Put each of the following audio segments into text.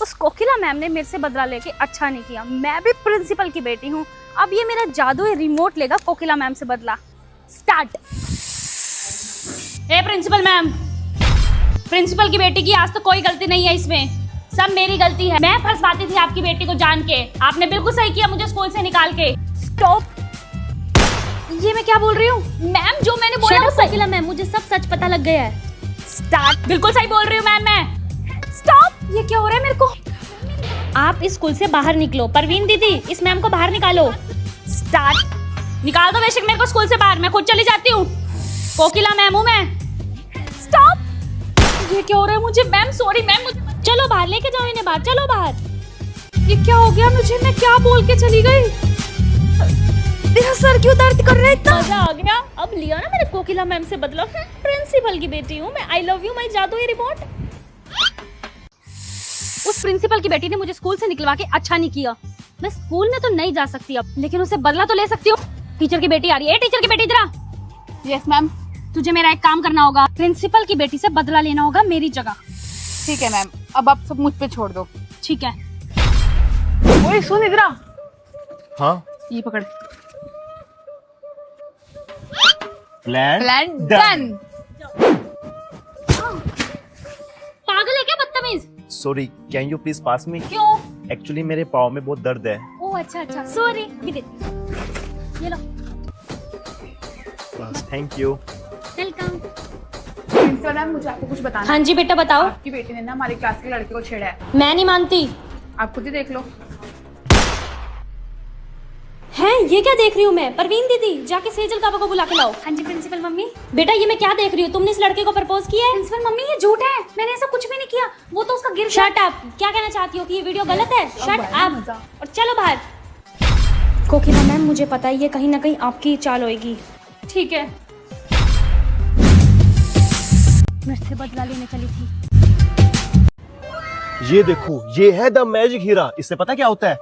उस कोकिला मैम ने मेरे से बदला लेके अच्छा नहीं किया। मैं भी प्रिंसिपल की बेटी हूँ। अब ये मेरा जादुई रिमोट लेगा कोकिला मैम से बदला। स्टार्ट। ए प्रिंसिपल मैम, प्रिंसिपल की बेटी की आज तो कोई गलती नहीं है इसमें, सब मेरी गलती है। मैं फंसवाती थी आपकी बेटी को जान के, आपने बिल्कुल सही किया मुझे स्कूल से निकाल के। स्टॉप। ये मैं क्या बोल रही हूँ मैम? जो मैंने बोला वो कोकिला मैम, मुझे सब सच पता लग गया है। स्टार्ट। बिल्कुल सही बोल रही हूँ मैम मैं। स्टॉप। ये क्या हो रहा है मेरे को? आप इस स्कूल से बाहर निकलो। परवीन दीदी, इस मैम को बाहर निकालो। स्टार्ट। निकाल दो बेशक मेरे को स्कूल से बाहर, मैं खुद चली जाती हूँ। कोकिला मैम हूँ मैं। स्टॉप। ये क्या हो रहा है मुझे? मैम सॉरी मैम, चलो बाहर लेके जाओ इन्हें बाहर, चलो बाहर। ये क्या हो गया मुझे? मैं क्या बोल के चली गई? मेरा सर क्यों दर्द कर रहा है इतना? मजा आ गया। अब लिया ना मैंने कोकिला मैम से बदला। प्रिंसिपल की बेटी हूँ मैं। आई लव यू माय जादुई रिमोट। उस प्रिंसिपल की बेटी ने मुझे स्कूल से निकलवा के अच्छा नहीं किया। मैं स्कूल में तो नहीं जा सकती अब, लेकिन उसे बदला तो ले सकती हूँ। टीचर की बेटी आ रही है। टीचर की बेटी इधर आ। Yes ma'am. तुझे मेरा एक काम करना होगा, प्रिंसिपल की बेटी से बदला लेना होगा मेरी जगह। ठीक है मैम, अब आप सब मुझ पे छोड़ दो। ठीक है। ओए सुन इधर आ। हाँ, ये पकड़। Plan done. पागल है क्या बदतमीज? Sorry, can you please pass me? क्यों? एक्चुअली मेरे पाँव में बहुत दर्द है। ओह अच्छा अच्छा, सॉरी। ये लो। बस, thank you. Welcome. Principal ma'am, मुझे आपको कुछ बताना। हाँ जी बेटा बताओ। आपकी बेटी ने ना हमारे क्लास के लड़के को छेड़ा है। मैं नहीं मानती। आप खुद ही देख लो। हैं ये क्या देख रही हूँ मैं? परवीन दीदी, जाके सेजल काबा को बुला के लाओ। हाँ जी प्रिंसिपल मम्मी। बेटा ये मैं क्या देख रही हूँ? तुमने इस लड़के को प्रपोज किया है? प्रिंसिपल मम्मी ये झूठ है, मैंने ऐसा कुछ भी नहीं किया। वो तो उसका गिर। Shut up. क्या कहना चाहती हो कि ये वीडियो गलत है? शट अप और चलो बाहर। कोकिला मैम, मुझे पता है ये कहीं ना कहीं आपकी चाल होगी। ठीक है। मेरे से बदला लेने चली थी। ये देखो, ये है द मैजिक हीरा। इससे पता क्या होता है?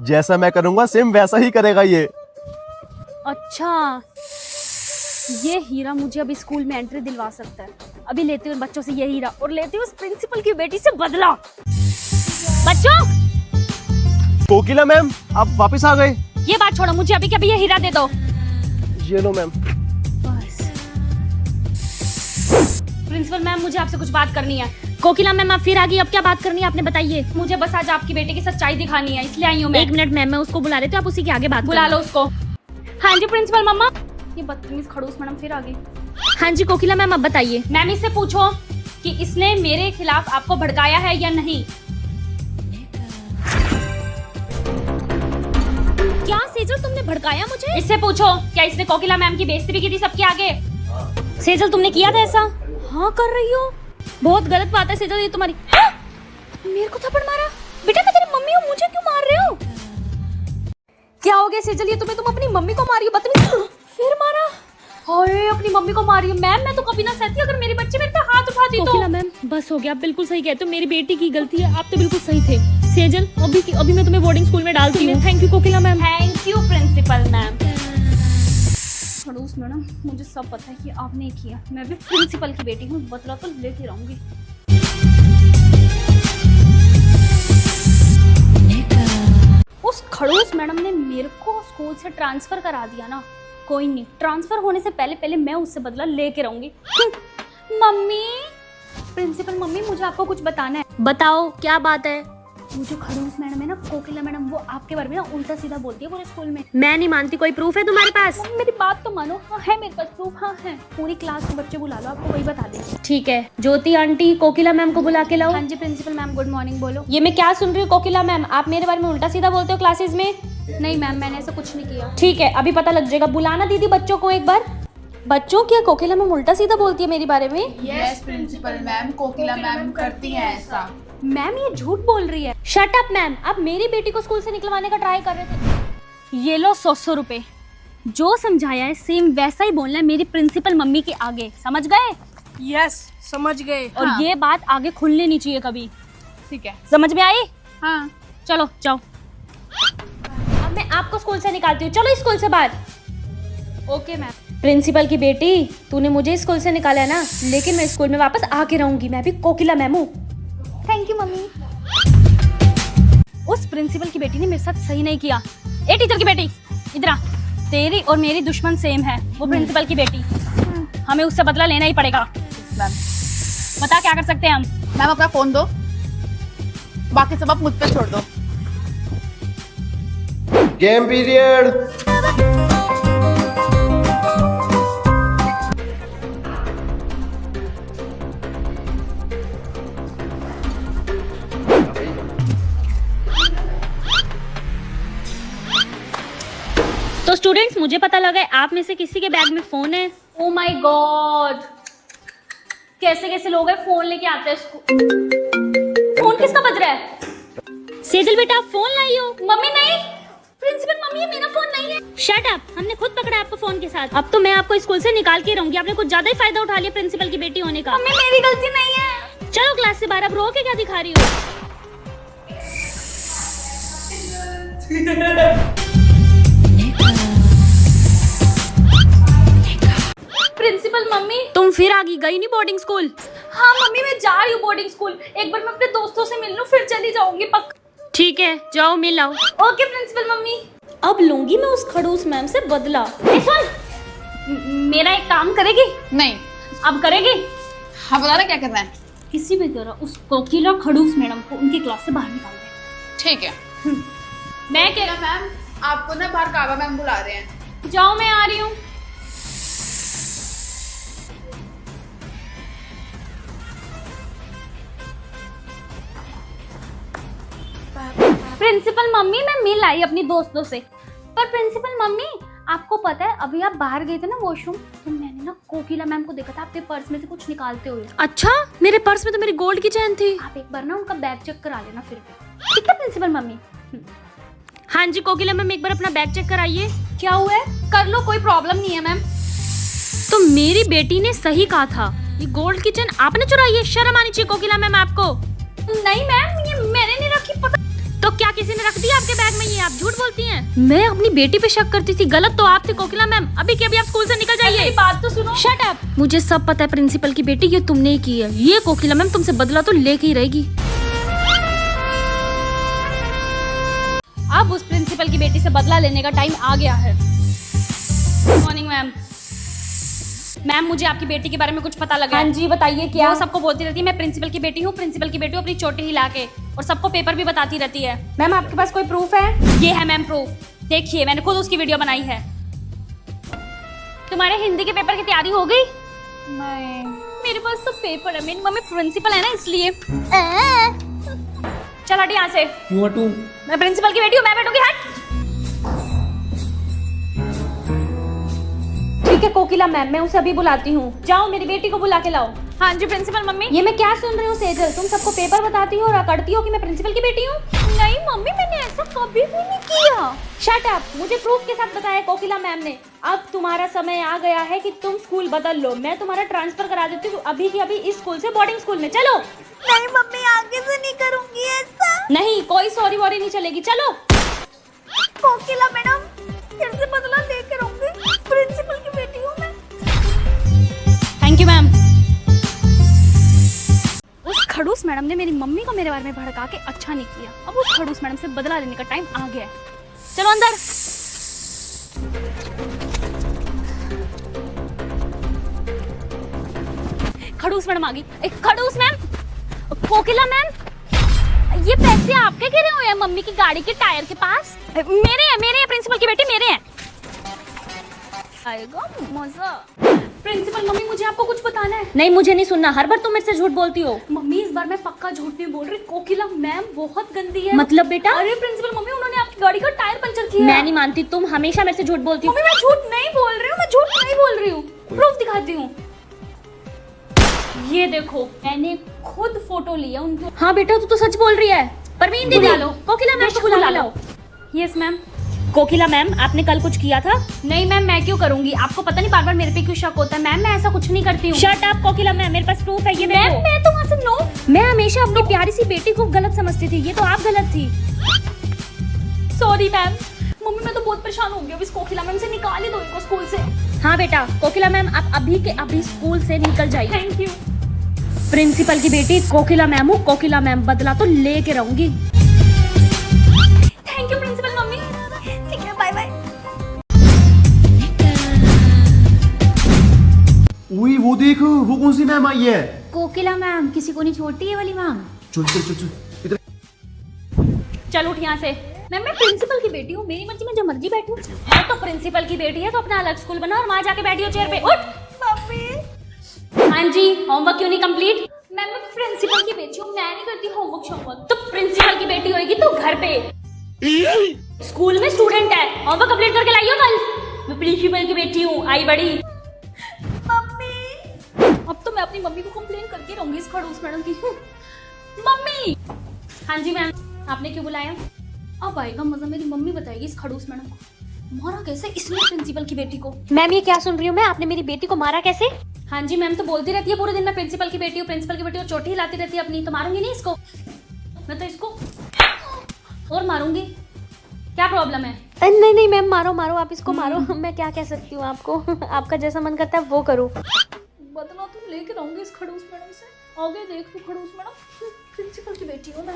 जैसा मैं करूंगा सेम वैसा ही करेगा ये। अच्छा, ये हीरा मुझे अभी स्कूल में एंट्री दिलवा सकता है। अभी लेती हूँ बच्चों से ये हीरा और लेती हूँ उस प्रिंसिपल की बेटी से बदला। बच्चों। कोकिला मैम, आप वापस आ गए। ये बात छोड़ो, मुझे अभी कभी ये हीरा दे दो। ये लो मैम। बस। प्रिंसिपल मैम, मुझे आपसे कुछ बात करनी है। कोकिला मैम, आप फिर आ गई। अब क्या बात करनी है आपने बताइए। मुझे बस आज आपकी बेटे की सच्चाई दिखानी है, इसलिए आई हूँ मैं। एक मिनट मैम, मैं उसको बुला रही थी, आप उसी के आगे बात बुला लो उसको। हाँ जी प्रिंसिपल मम्मा। ये बदतमीज खड़ूस मैडम फिर आ गई। हाँ जी कोकिला मैम, अब बताइए। मैम इससे पूछो कि इसने मेरे खिलाफ आपको भड़काया है या नहीं। क्या सेजल, तुमने भड़काया मुझे? इससे पूछो क्या इसने कोकिला मैम की बेइज्जती भी की थी सबके आगे। सेजल, तुमने किया था ऐसा? हाँ कर रही हो। बहुत गलत बात है सेजल ये तुम्हारी। मेरे को थप्पड़ मारा? बेटा मैं तेरी मम्मी हूँ, मुझे क्यों मार रहे हो? क्या हो गया सेजल, ये तुम अपनी मम्मी को मारी हो? बदतमीज। फिर मारा? हाय, अपनी मम्मी को मारी हो? मैम मैं तो कभी ना सहती अगर मेरी बच्ची मेरे पे हाथ उठाती तो। कोकिला मैम बस हो गया, आप बिल्कुल सही कहते हो, मेरी बेटी की गलती है, आप तो बिल्कुल सही थे। सेजल अभी मैं तुम्हें बोर्डिंग स्कूल में डालती हूँ। Thank you Kokila ma'am. Thank you principal ma'am. खड़ूस मैडम, मुझे सब पता है कि आपने किया। मैं भी प्रिंसिपल की बेटी हूँ, बदला तो लेके रहूंगी। उस खड़ूस मैडम ने मेरे को स्कूल से ट्रांसफर करा दिया ना, कोई नहीं, ट्रांसफर होने से पहले पहले मैं उससे बदला लेके रहूंगी। मम्मी, प्रिंसिपल मम्मी, मुझे आपको कुछ बताना है। बताओ क्या बात है? वो जो खड़ूस मैडम है ना, कोकिला मैडम, वो आपके बारे में ना उल्टा सीधा बोलती है पूरे स्कूल में। मैं नहीं मानती। कोई प्रूफ है तुम्हारे पास? मेरी बात तो मानो। हाँ है मेरे पास प्रूफ। हाँ है। पूरी क्लास के बच्चे बुला लो, आपको वही बता देंगे। ठीक है, ज्योति आंटी कोकिला मैम को बुला के लाओ। हाँ जी प्रिंसिपल मैम, गुड मॉर्निंग। बोलो। ये मैं क्या सुन रही हूँ कोकिला मैम, आप मेरे बारे में उल्टा सीधा बोलते हो क्लासेस में? नहीं मैम, मैंने ऐसा कुछ नहीं किया। ठीक है, अभी पता लग जाएगा। बुलाना दीदी बच्चों को एक बार। बच्चों, क्या कोकिला मैम उल्टा सीधा बोलती है मेरे बारे में? Yes principal ma'am, Kokila ma'am करती है ऐसा। मैम ये झूठ बोल रही है। शट अप मैम, आप मेरी बेटी को स्कूल से निकलवाने का ट्राई कर रहे थे। ये लो 100 रुपए। जो समझाया है सेम वैसा ही बोलना है मेरी प्रिंसिपल मम्मी के आगे, समझ गए? यस समझ गए। और हाँ। ये बात आगे खुलनी नहीं चाहिए कभी। ठीक है, समझ में आई? हाँ। चलो जाओ। अब मैं आपको स्कूल से निकालती हूँ, चलो स्कूल से बाहर। Okay ma'am. प्रिंसिपल की बेटी, तूने मुझे स्कूल से निकाला है ना, लेकिन मैं स्कूल में वापस आके रहूंगी। मैं भी कोकिला मैम हूँ। Thank you mummy. उस प्रिंसिपल की बेटी ने मेरे साथ सही नहीं किया। ए टीचर की बेटी, इधर आ। तेरी और मेरी दुश्मन सेम है, वो प्रिंसिपल की बेटी। हमें उससे बदला लेना ही पड़ेगा। मैम बता क्या कर सकते हैं हम? मैम अपना फोन दो, बाकी सब आप मुझ पे छोड़ दो। Game period. तो स्टूडेंट्स, मुझे पता लगा है आप में से किसी के बैग में फोन है। ओ माय गॉड, कैसे कैसे लोग हैं फोन लेके आते हैं फोन किसका बज रहा है? सेजल बेटा, आप फोन लाई हो? मम्मी नहीं, प्रिंसिपल मम्मी, ये मेरा फोन नहीं है। शट अप, हमने खुद पकड़ा आपको फोन के साथ। अब तो मैं आपको स्कूल से निकाल के रहूंगी। आपने कुछ ज्यादा ही फायदा उठा लिया प्रिंसिपल की बेटी होने का। मम्मी मेरी गलती नहीं है। चलो क्लास से बाहर। अब रो के क्या दिखा रही हो? प्रिंसिपल मम्मी, तुम फिर आ गई नहीं बोर्डिंग स्कूल? हाँ मम्मी, मैं जा रही हूँ बोर्डिंग स्कूल। एक बार मैं अपने दोस्तों से मिल लूं, फिर चली जाऊंगी पक्का। ठीक है, जाओ मिल आओ। Okay principal mummy. अब लूंगी मैं उस खड़ूस मैम से बदला। सुन, मेरा एक काम करेगी? नहीं। अब करेगी? हाँ बता रहे क्या करना है? किसी भी तरह उस कोकिला खड़ूस मैडम को उनकी क्लास से बाहर निकाल दे। ठीक है। मैं क्या? मैम आपको ना बाहर काबा मैम बुला रहे हैं। जाओ, मैं आ रही हूँ। प्रिंसिपल मम्मी, मैं मिल आई अपनी दोस्तों से। पर प्रिंसिपल मम्मी, आपको पता है अभी आप बाहर गए थे ना वॉशरूम, तो मैंने ना कोकिला मैम को देखा था आपके पर्स में से कुछ निकालते हुए। अच्छा, मेरे पर्स में तो मेरी गोल्ड की चेन थी। आप एक बार ना उनका बैग चेक करा लेना फिर भी। ठीक है प्रिंसिपल मम्मी? हाँ जी कोकिला मैम, एक बार अपना बैग चेक कराइए। क्या हुआ है? कर लो, कोई प्रॉब्लम नहीं है मैम। तो मेरी बेटी ने सही कहा था, ये गोल्ड की चेन आपने चुराई है। शर्म आनी चाहिए कोकिला मैम आपको। नहीं मैम, ये मैंने नहीं रखी। पता तो क्या किसी ने रख दिया आपके बैग में? ये आप झूठ बोलती हैं। मैं अपनी बेटी पे शक करती थी, गलत तो आप थी कोकिला मैम। अभी के अभी आप स्कूल से निकल जाइए। मेरी बात तो सुनो। Shut up. मुझे सब पता है प्रिंसिपल की बेटी, ये तुमने ही की है। ये कोकिला मैम तुमसे बदला तो लेके ही रहेगी। अब उस प्रिंसिपल की बेटी से बदला लेने का टाइम आ गया है। Good morning ma'am. मैम, मुझे आपकी बेटी के बारे में कुछ पता लगा। हाँ जी बताइए क्या? वो सबको बोलती रहती है मैं प्रिंसिपल की बेटी हूँ, प्रिंसिपल की बेटी हूँ, अपनी चोटी हिला के, और सबको पेपर भी बताती रहती है। मैम आपके पास कोई प्रूफ है? ये है मैम प्रूफ, देखिए मैंने खुद उसकी वीडियो बनाई है। तुम्हारे हिंदी के पेपर की तैयारी हो गई? नहीं। मेरे पास तो पेपर है, मेरी मम्मी प्रिंसिपल है ना इसलिए। चल हट यहाँ से। क्यों हटूं? मैं प्रिंसिपल की बेटी हूँ, मैं बैठूंगी। हट। ठीक है कोकिला मैम, मैं उसे अभी बुलाती हूँ। जाओ मेरी बेटी को बुला के लाओ। हाँ जी प्रिंसिपल मम्मी। ये मैं क्या सुन रही हूँ सेजल, तुम सबको पेपर बताती हो और अकड़ती हो कि मैं प्रिंसिपल की बेटी हूँ। नहीं मम्मी, मैंने ऐसा कभी भी नहीं किया। शट अप, मुझे प्रूफ के साथ बताया कोकिला मैम ने। अब तुम्हारा समय आ गया है कि तुम स्कूल बदल लो। मैं तुम्हारा ट्रांसफर करा देती हूँ अभी की अभी इस स्कूल से बोर्डिंग स्कूल में। चलो। नहीं मम्मी, आगे से नहीं करूंगी ऐसा। नहीं, कोई सॉरी वॉरी नहीं चलेगी। चलो। कोकिला मैडम, फिर से बदला लेकर रहूंगी। प्रिंसिपल की बेटी हूँ मैं। Thank you ma'am. उस खड़ूस मैडम ने मेरी मम्मी को मेरे बारे में भड़का के अच्छा नहीं किया। अब उस खड़ूस मैडम से बदला लेने का टाइम आ गया है। चलो अंदर। खड़ूस मैडम आ गई। खड़ूस मैम, कोकिला मैम, ये पैसे आपके गिरे हुए हैं मम्मी की गाड़ी के टायर के पास। मेरे हैं प्रिंसिपल की बेटी, मेरे हैं। आएगा मजा। प्रिंसिपल मम्मी, मुझे आपको कुछ बताना है। नहीं, मुझे नहीं सुनना। हर बार तुम मेरे से झूठ बोलती हो। मम्मी, इस बार मैं पक्का झूठ नहीं बोल रही। कोकिला मैम बहुत गंदी है। मतलब बेटा? अरे प्रिंसिपल मम्मी, उन्होंने आपकी गाड़ी का टायर पंचर किया। मैं नहीं मानती, तुम हमेशा मेरे से झूठ बोलती हो। मम्मी, मैं झूठ नहीं बोल रही हूँ, मैं झूठ नहीं बोल रही हूँ। प्रूफ दिखाती हूँ। ये देखो, मैंने खुद फोटो लिया उनकी। हाँ बेटा, तू तो सच बोल रही है। परवीन दीदी, कोकिला मैम को बुला लो। Yes ma'am. कोकिला मैम, आपने कल कुछ किया था? नहीं मैम, मैं क्यों करूंगी? आपको पता नहीं बार बार मेरे पे क्यों शक होता है? मैम, मैं ऐसा कुछ नहीं करती हूँ। शट अप कोकिला मैम, मेरे पास प्रूफ है। ये मैम, मैं तो वहाँ से नो। मैं हमेशा अपनी प्यारी सी बेटी को गलत समझती थी, ये तो आप गलत थी। Sorry ma'am. मम्मी, मैं तो बहुत परेशान हो गई हूँ। इस कोकिला मैम से निकाल ही दो इनको स्कूल से। हाँ बेटा, कोकिला मैम आप अभी के अभी स्कूल से निकल जाइए। Thank you. प्रिंसिपल की बेटी कोकिला मैम हूँ, कोकिला मैम बदला तो लेके रहूंगी। Thank you principal mummy. ठीक है, बाय बाय। उई वो देख, वो कौन सी मैम आई है? कोकिला मैम, किसी को नहीं छोड़ती है वाली मैम। चल चल चल चल इधर। चल उठ यहाँ से। मैम मैं प्रिंसिपल की बेटी हूँ, मेरी मर्जी में जो मर्जी बैठूं। मैं तो प्रिंसिपल की बेटी है तो अपना अलग स्कूल बना और वहाँ जाके बैठी हो चेयर पे। उठ। मम्मी। हाँ जी, होमवर्क क्यों नहीं कंप्लीट? मैम मैं प्रिंसिपल की बेटी हूँ, मैं नहीं करती होमवर्क। तो प्रिंसिपल की बेटी होगी तो घर पे, स्कूल में स्टूडेंट है, होमवर्क कंप्लीट करके लाइयो कल। मैं प्रिंसिपल की बेटी हूँ, आई बड़ी। मम्मी। अब तो मैं अपनी मम्मी को कंप्लेन करके रहूंगी इस खड़ूस मैडम की। मम्मी। हाँ जी मैम, आपने क्यों बुलाया? अब आएगा मजा, मेरी मम्मी बताएगी इस खड़ूस मैडम को मारा कैसे इसने प्रिंसिपल की बेटी को। मैम ये क्या सुन रही हूँ मैं, आपने मेरी बेटी को मारा कैसे? हाँ जी मैम, तो बोलती रहती है पूरे दिन मैं प्रिंसिपल की बेटी हूँ, प्रिंसिपल की बेटी हूँ, चोटी हिलाती रहती है अपनी। तो मारूंगी नहीं इसको, मैं तो इसको और मारूंगी। क्या प्रॉब्लम है? नहीं नहीं मैम, मारो मारो, आप इसको मारो। मैं क्या कह सकती हूँ आपको, आपका जैसा मन करता है वो करो। बदला तो लेके रहूंगी इस खड़ूस मैडम से। आगे देख तू खड़ूस मैडम, प्रिंसिपल की बेटी हूँ मैं।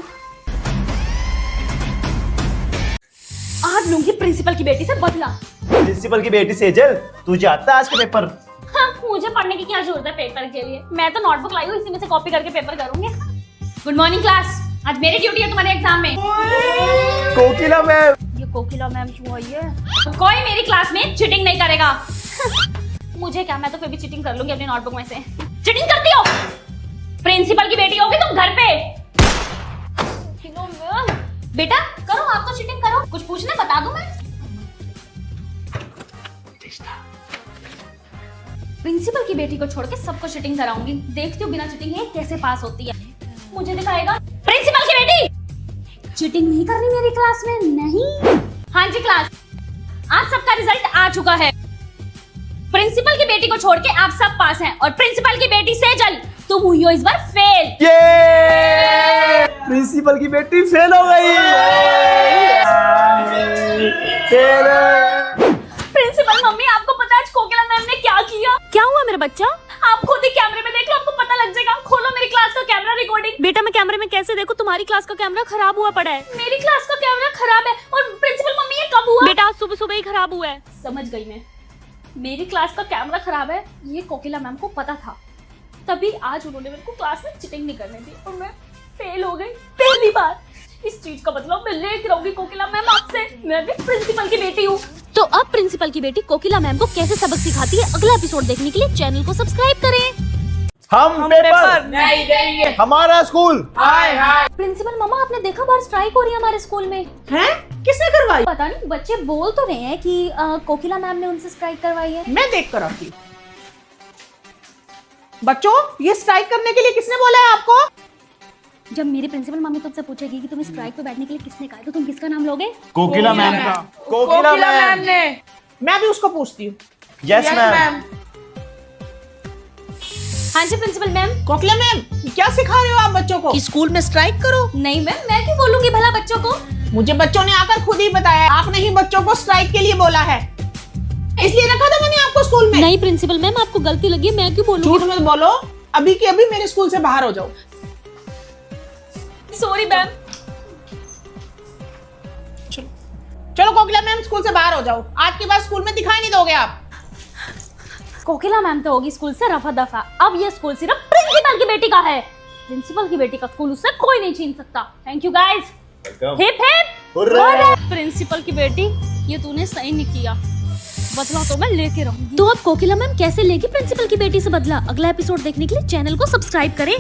आज लूंगी प्रिंसिपल की बेटी से बदला। प्रिंसिपल की बेटी सेजल, तुझे आता है आज के पेपर? हाँ, मुझे पढ़ने की क्या जरूरत है पेपर के लिए? मैं तो नोटबुक लाई हूँ, इसी में से कॉपी करके पेपर करूंगी। गुड मॉर्निंग क्लास, आज मेरी ड्यूटी है तुम्हारे एग्जाम में। कोकिला मैम। ये कोकिला मैम क्यों आई है? कोई मेरी क्लास में चीटिंग नहीं करेगा। मुझे क्या, मैं तो फिर भी चीटिंग कर लूंगी अपनी नोटबुक में से। चीटिंग करती हो? प्रिंसिपल की बेटी होगी तुम घर पे। बेटा करो, आप तो चीटिंग करो। कुछ पूछना बता दूं मैं? प्रिंसिपल की बेटी को छोड़ के सबको चीटिंग कराऊंगी। देखती हूँ बिना चीटिंग है कैसे पास होती है। मुझे दिखाएगा। प्रिंसिपल की बेटी, चीटिंग नहीं करनी मेरी क्लास में, नहीं। हाँ जी क्लास, आज सबका रिजल्ट आ चुका है। प्रिंसिपल की बेटी को छोड़ के आप सब पास हैं और प्रिंसिपल की बेटी सेजल, तुम हुई हो इस बार फेल। ये प्रिंसिपल की बेटी फेल हो गई। प्रिंसिपल मम्मी, आपको पता है आज कोकिला मैम ने क्या किया? क्या हुआ मेरा बच्चा? आप खुद ही कैमरे में देख लो, आपको पता लग जाएगा। खोलो मेरी क्लास का कैमरा रिकॉर्डिंग। बेटा मैं कैमरे में कैसे देखूं, तुम्हारी क्लास का कैमरा खराब हुआ पड़ा है। मेरी क्लास का कैमरा खराब है और प्रिंसिपल मम्मी ये कब हुआ? बेटा आज सुबह सुबह ही खराब हुआ है। समझ गई मैं, मेरी क्लास का कैमरा खराब है ये कोकिला मैम को पता था, तभी आज उन्होंने मेरे को क्लास में चीटिंग नहीं करने दी और मैं फेल हो गई पहली बार। इस चीज का मतलब मैं लेकर रहूंगी कोकिला मैम आपसे। मैं भी प्रिंसिपल की बेटी हूँ। तो अब प्रिंसिपल की बेटी कोकिला मैम को कैसे सबक सिखाती है, अगला एपिसोड देखने के लिए चैनल को सब्सक्राइब करें। हम पेपर नहीं देंगे, हमारा स्कूल। प्रिंसिपल मामा, आपने देखा बाहर स्ट्राइक हो रही है हमारे स्कूल में? हैं? किसने करवाई? पता नहीं, बच्चे बोल तो रहे हैं कि कोकिला मैम ने उनसे स्ट्राइक करवाई है। मैं देख कर आती हूँ। बच्चों, ये स्ट्राइक करने के लिए किसने बोला है आपको? जब मेरी प्रिंसिपल मम्मी तुमसे पूछेगी कि तुम्हें स्ट्राइक पे बैठने के लिए किसने कहा है, तो तुम किसका नाम लोगे? कोकिला मैम का। कोकिला मैम ने। मैं भी उसको पूछती हूँ। Yes ma'am. हाँ जी प्रिंसिपल मैम। कोकिला मैम, क्या सिखा रहे हो आप बच्चों को? कि स्कूल में स्ट्राइक करो? नहीं मैम, मैं क्यों बोलूंगी भला बच्चों को? मुझे बच्चों ने आकर खुद ही बताया, आपने ही बच्चों को स्ट्राइक के लिए बोला है, इसलिए रखा था मैंने आपको स्कूल में। नहीं प्रिंसिपल मैम, आपको गलती लगी, मैं क्यों बोलूंगी? झूठ मत बोलो, अभी के अभी मेरे स्कूल से बाहर हो जाओ। Sorry ma'am. चलो कोकिला मैम, स्कूल से बाहर हो जाओ। आज के बाद स्कूल में दिखाई नहीं दोगे आप। कोकिला मैम तो होगी स्कूल से रफा दफा, अब ये स्कूल सिर्फ प्रिंसिपल की बेटी का है। प्रिंसिपल की बेटी का स्कूल उससे कोई नहीं छीन सकता। Thank you guys, hip hip hurray. Principal की बेटी, ये तूने सही नहीं किया, बदला तो मैं लेके रहूंगी। तो अब कोकिला मैम कैसे लेगी प्रिंसिपल की बेटी से बदला, अगला एपिसोड देखने के लिए चैनल को सब्सक्राइब करें।